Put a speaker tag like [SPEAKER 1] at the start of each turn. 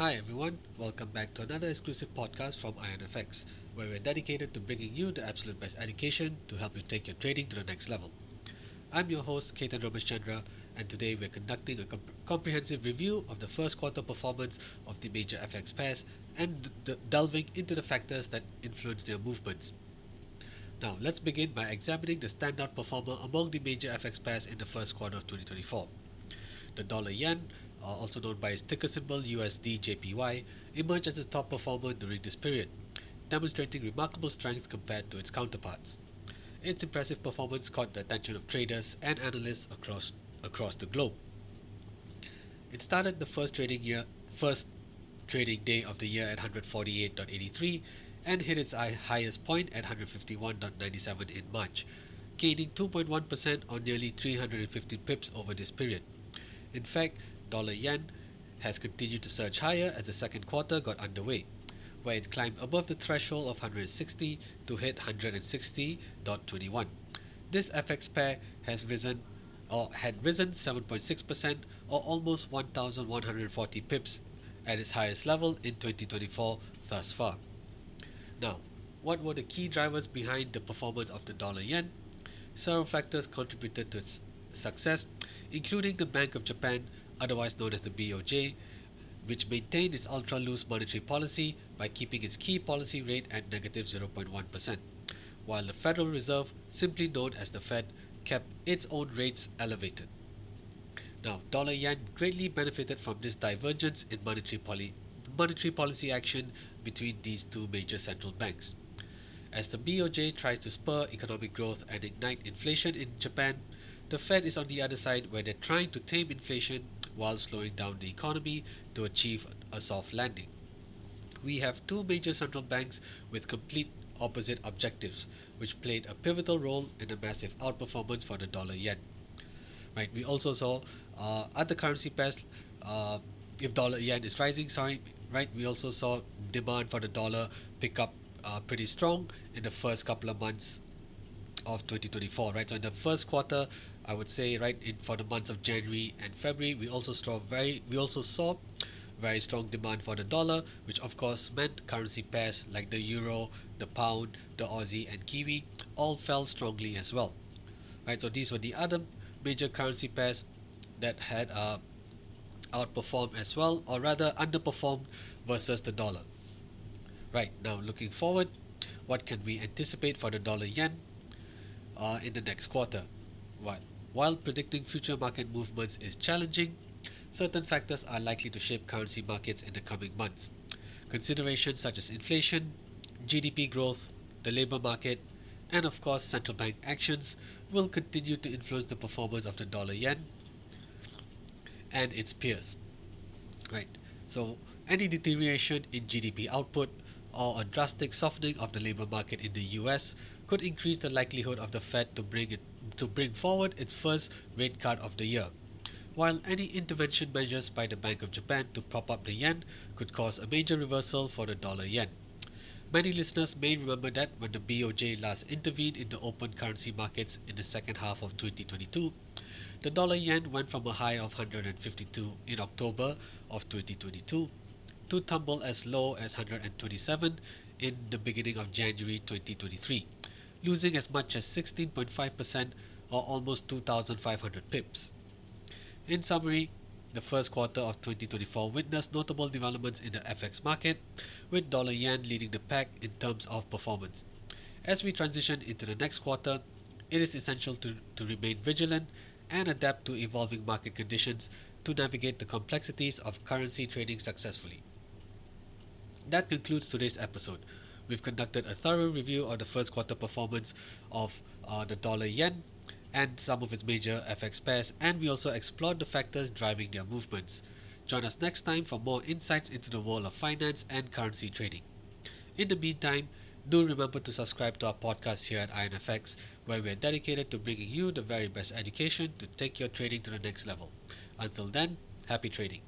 [SPEAKER 1] Hi everyone, welcome back to another exclusive podcast from IronFX, where we're dedicated to bringing you the absolute best education to help you take your trading to the next level. I'm your host, Ketan Ramachandra, and today we're conducting a comprehensive review of the first quarter performance of the major FX pairs and delving into the factors that influence their movements. Now, let's begin by examining the standout performer among the major FX pairs in the first quarter of 2024. The dollar yen, also known by its ticker symbol USD/JPY, emerged as the top performer during this period, demonstrating remarkable strength compared to its counterparts. Its impressive performance caught the attention of traders and analysts across the globe. It started the first trading day of the year at 148.83 and hit its highest point at 151.97 in March, gaining 2.1% or nearly 350 pips over this period. In fact, dollar yen has continued to surge higher as the second quarter got underway, where it climbed above the threshold of 160 to hit 160.21. This FX pair had risen 7.6% or almost 1,140 pips at its highest level in 2024 thus far. Now, what were the key drivers behind the performance of the dollar yen? Several factors contributed to its success, including the Bank of Japan, otherwise known as the BOJ, which maintained its ultra-loose monetary policy by keeping its key policy rate at negative 0.1%, while the Federal Reserve, simply known as the Fed, kept its own rates elevated. Now, dollar yen greatly benefited from this divergence in monetary policy action between these two major central banks. As the BOJ tries to spur economic growth and ignite inflation in Japan, the Fed is on the other side where they're trying to tame inflation while slowing down the economy to achieve a soft landing. We have two major central banks with complete opposite objectives, which played a pivotal role in a massive outperformance for the dollar yen. Right, we also saw other currency pairs. If dollar yen is rising, we also saw demand for the dollar pick up pretty strong in the first couple of months of 2024. Right, so in the first quarter, I would say, for the months of January and February, we also saw very strong demand for the dollar, which of course meant currency pairs like the euro, the pound, the Aussie, and Kiwi all fell strongly as well. Right, so these were the other major currency pairs that had outperformed as well, or rather underperformed versus the dollar. Right, now looking forward, what can we anticipate for the dollar yen in the next quarter? While predicting future market movements is challenging, certain factors are likely to shape currency markets in the coming months. Considerations such as inflation, GDP growth, the labor market, and of course central bank actions will continue to influence the performance of the dollar yen and its peers. Right. So any deterioration in GDP output or a drastic softening of the labor market in the US could increase the likelihood of the Fed to bring forward its first rate cut of the year, while any intervention measures by the Bank of Japan to prop up the yen could cause a major reversal for the dollar yen. Many listeners may remember that when the BOJ last intervened in the open currency markets in the second half of 2022, the dollar yen went from a high of 152 in October of 2022 to tumble as low as 127 in the beginning of January 2023, losing as much as 16.5% or almost 2,500 pips. In summary, the first quarter of 2024 witnessed notable developments in the FX market, with dollar yen leading the pack in terms of performance. As we transition into the next quarter, it is essential to remain vigilant and adapt to evolving market conditions to navigate the complexities of currency trading successfully. That concludes today's episode. We've conducted a thorough review of the first quarter performance of the dollar yen and some of its major FX pairs, and we also explored the factors driving their movements. Join us next time for more insights into the world of finance and currency trading. In the meantime, do remember to subscribe to our podcast here at IronFX, where we are dedicated to bringing you the very best education to take your trading to the next level. Until then, happy trading.